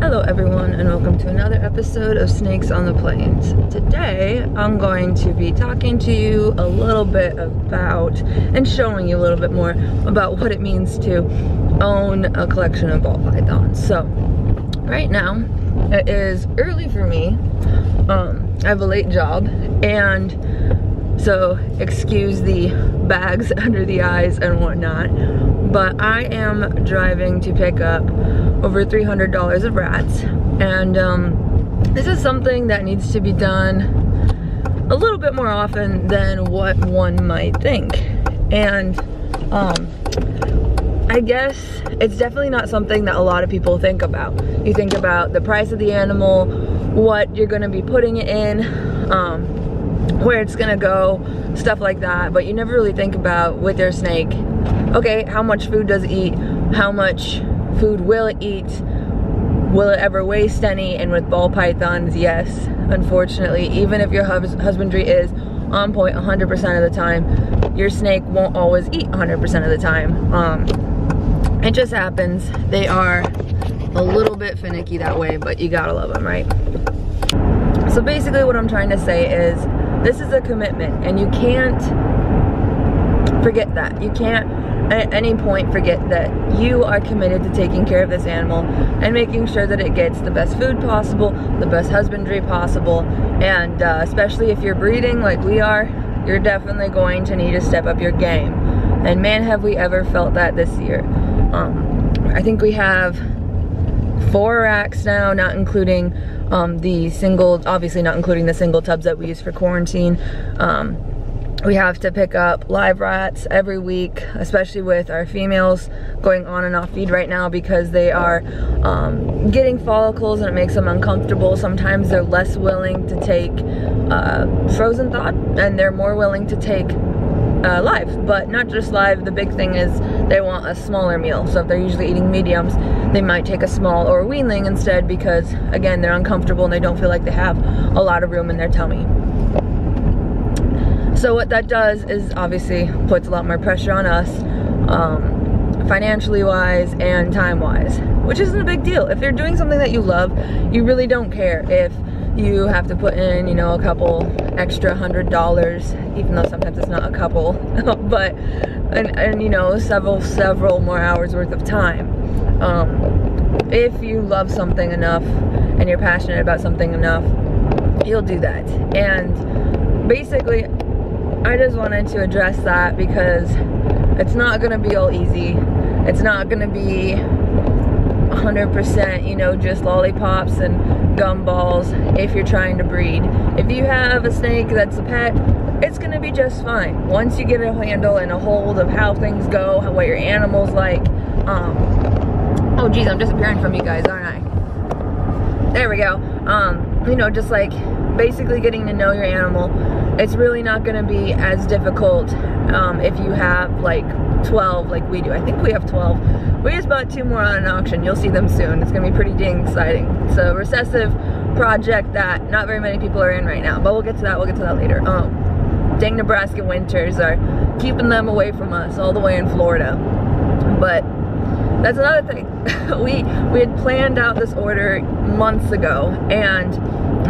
Hello everyone, and welcome to another episode of Snakes on the Plains. Today I'm going to be talking to you a little bit about and showing you a little bit more about what it means to own a collection of ball pythons. So right now it is early for me. I have a late job, and so excuse the bags under the eyes and whatnot, but I am driving to pick up over $300 of rats, and this is something that needs to be done a little bit more often than what one might think. And I guess it's definitely not something that a lot of people think about. You think about the price of the animal, what you're going to be putting it in, where it's going to go, stuff like that, but you never really think about with your snake, okay, how much food does it eat, how much food will it eat, will it ever waste any? And with ball pythons, yes, unfortunately, even if your husbandry is on point 100% of the time, your snake won't always eat 100% of the time. It just happens. They are a little bit finicky that way, but you gotta love them, right? So basically what I'm trying to say is this is a commitment, and you can't forget that. You can't at any point forget that you are committed to taking care of this animal and making sure that it gets the best food possible, the best husbandry possible, and especially if you're breeding like we are, you're definitely going to need to step up your game. And man, have we ever felt that this year. I think we have 4 racks now, not including the single, obviously not including the single tubs that we use for quarantine. We have to pick up live rats every week, especially with our females going on and off feed right now because they are getting follicles and it makes them uncomfortable. Sometimes they're less willing to take frozen thawed, and they're more willing to take live, but not just live. The big thing is they want a smaller meal. So if they're usually eating mediums, they might take a small or a weanling instead because, again, they're uncomfortable and they don't feel like they have a lot of room in their tummy. So what that does is obviously puts a lot more pressure on us, financially wise and time wise, which isn't a big deal. If you're doing something that you love, you really don't care if you have to put in, you know, a couple extra $100, even though sometimes it's not a couple, but, and you know, several more hours worth of time. If you love something enough and you're passionate about something enough, you'll do that. And basically, I just wanted to address that because it's not gonna be all easy. It's not gonna be 100%, you know, just lollipops and gumballs if you're trying to breed. If you have a snake that's a pet, it's gonna be just fine. Once you get a handle and a hold of how things go, what your animal's like. Oh geez, I'm disappearing from you guys, aren't I? There we go. You know, just like basically getting to know your animal. It's really not gonna be as difficult if you have like 12 like we do. I think we have 12. We just bought 2 more on an auction. You'll see them soon. It's gonna be pretty dang exciting. It's a recessive project that not very many people are in right now, but we'll get to that. We'll get to that later. Dang Nebraska winters are keeping them away from us all the way in Florida. But that's another thing. we had planned out this order months ago, and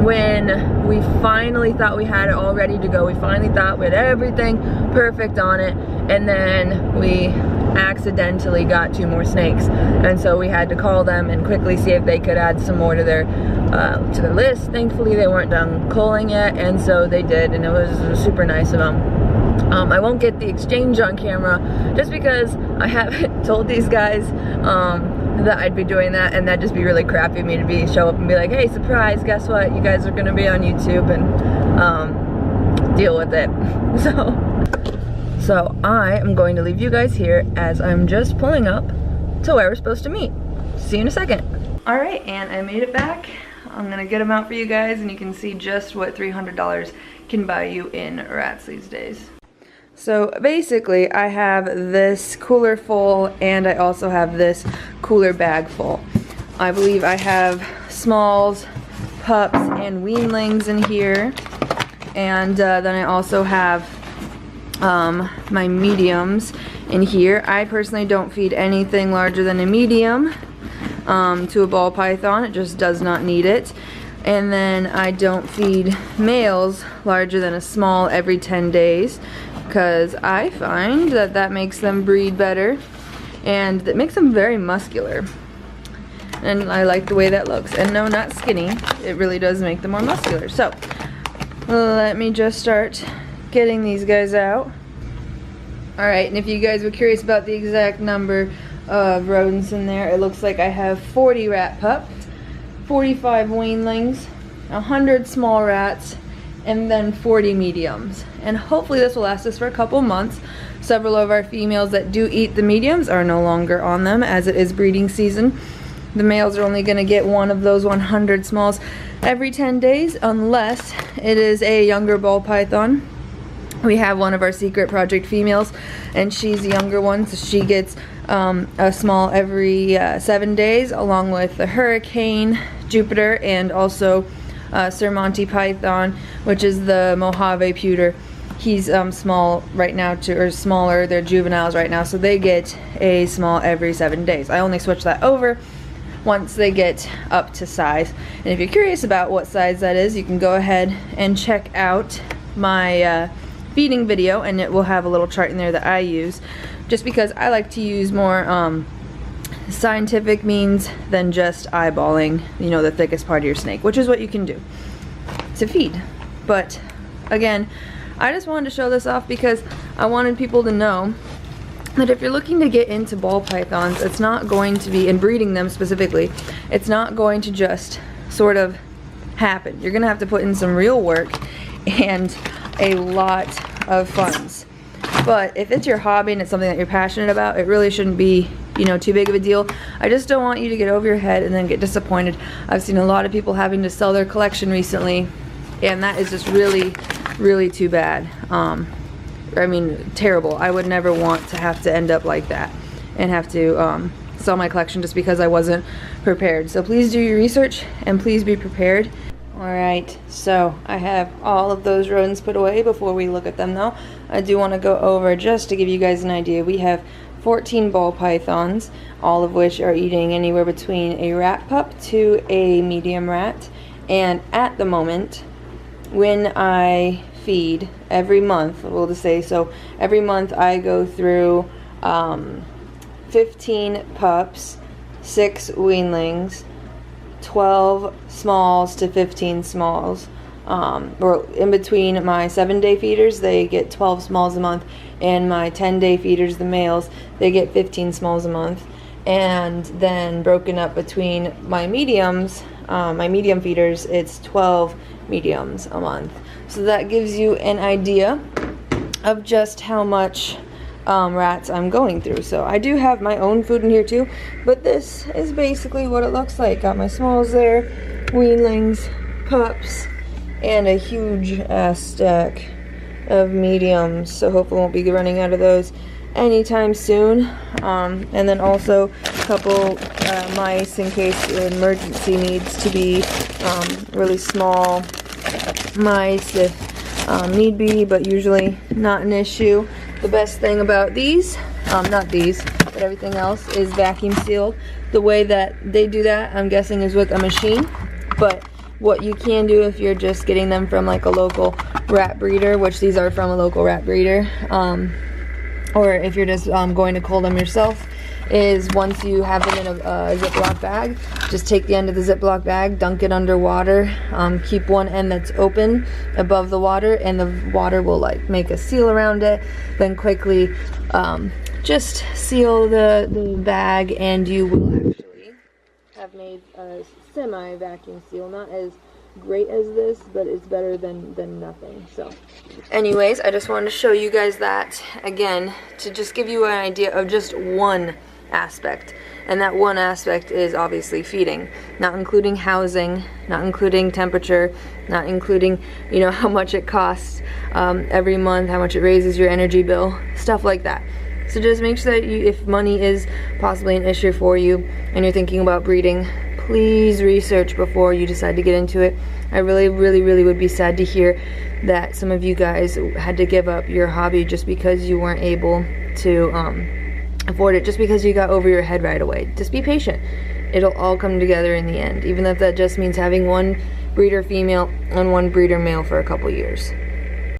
when we finally thought we had it all ready to go, we finally thought we had everything perfect on it, and then we accidentally got 2 more snakes, and so we had to call them and quickly see if they could add some more to their list. Thankfully they weren't done culling yet, and so they did, and it was super nice of them. I won't get the exchange on camera just because I haven't told these guys that I'd be doing that, and that'd just be really crappy of me to show up and be like, hey, surprise, guess what, you guys are gonna be on YouTube, and deal with it. So I am going to leave you guys here as I'm just pulling up to where we're supposed to meet. See you in a second. All right, and I made it back. I'm gonna get them out for you guys, and you can see just what $300 can buy you in rats these days. So basically, I have this cooler full, and I also have this cooler bag full. I believe I have smalls, pups, and weanlings in here, and then I also have my mediums in here. I personally don't feed anything larger than a medium. to a ball python. It just does not need it. And then I don't feed males larger than a small every 10 days because I find that that makes them breed better and that makes them very muscular. And I like the way that looks. And no, not skinny. It really does make them more muscular. So let me just start getting these guys out. Alright, and if you guys were curious about the exact number of rodents in there, it looks like I have 40 rat pups, 45 weanlings, 100 small rats, and then 40 mediums. And hopefully this will last us for a couple months. Several of our females that do eat the mediums are no longer on them as it is breeding season. The males are only going to get one of those 100 smalls every 10 days unless it is a younger ball python. We have one of our secret project females and she's a younger one, so she gets a small every 7 days, along with the Hurricane, Jupiter, and also Sir Monty Python, which is the Mojave Pewter. He's small right now, or smaller. They're juveniles right now, so they get a small every 7 days. I only switch that over once they get up to size. And if you're curious about what size that is, you can go ahead and check out my feeding video, and it will have a little chart in there that I use, just because I like to use more scientific means than just eyeballing, you know, the thickest part of your snake, which is what you can do to feed. But again, I just wanted to show this off because I wanted people to know that if you're looking to get into ball pythons, it's not going to be, and breeding them specifically, it's not going to just sort of happen. You're gonna have to put in some real work and a lot of funds. But if it's your hobby and it's something that you're passionate about, it really shouldn't be, you know, too big of a deal. I just don't want you to get over your head and then get disappointed. I've seen a lot of people having to sell their collection recently, and that is just really, really too bad. I mean, terrible. I would never want to have to end up like that and have to sell my collection just because I wasn't prepared. So please do your research and please be prepared. Alright, so I have all of those rodents put away. Before we look at them though, I do want to go over, just to give you guys an idea, we have 14 ball pythons, all of which are eating anywhere between a rat pup to a medium rat. And at the moment, when I feed every month, we'll just say, so every month I go through 15 pups, 6 weanlings, 12 smalls to 15 smalls, or in between my 7-day feeders they get 12 smalls a month, and my 10-day feeders, the males, they get 15 smalls a month. And then broken up between my mediums, my medium feeders, it's 12 mediums a month. So that gives you an idea of just how much rats I'm going through. So I do have my own food in here too, but this is basically what it looks like. Got my smalls there, weanlings, pups, and a huge ass stack of mediums. So hopefully won't be running out of those anytime soon. And then also a couple mice in case the emergency needs to be really small mice if need be, but usually not an issue. The best thing about these, not these, but everything else, is vacuum sealed. The way that they do that, I'm guessing, is with a machine. But what you can do if you're just getting them from like a local rat breeder, which these are from a local rat breeder, or if you're just going to cull them yourself, is once you have them in a Ziploc bag, just take the end of the Ziploc bag, dunk it under water, keep one end that's open above the water, and the water will like make a seal around it. Then quickly just seal the bag, and you will actually have made a semi-vacuum seal. Not as great as this, but it's better than nothing. So anyways, I just wanted to show you guys that again, to just give you an idea of just one aspect, and that one aspect is obviously feeding, not including housing, not including temperature, not including, you know, how much it costs every month, how much it raises your energy bill, stuff like that. So just make sure that if money is possibly an issue for you and you're thinking about breeding, please research before you decide to get into it. I really would be sad to hear that some of you guys had to give up your hobby just because you weren't able to afford it, just because you got over your head right away. Just be patient. it'll all come together in the end, even if that just means having one breeder female and one breeder male for a couple years.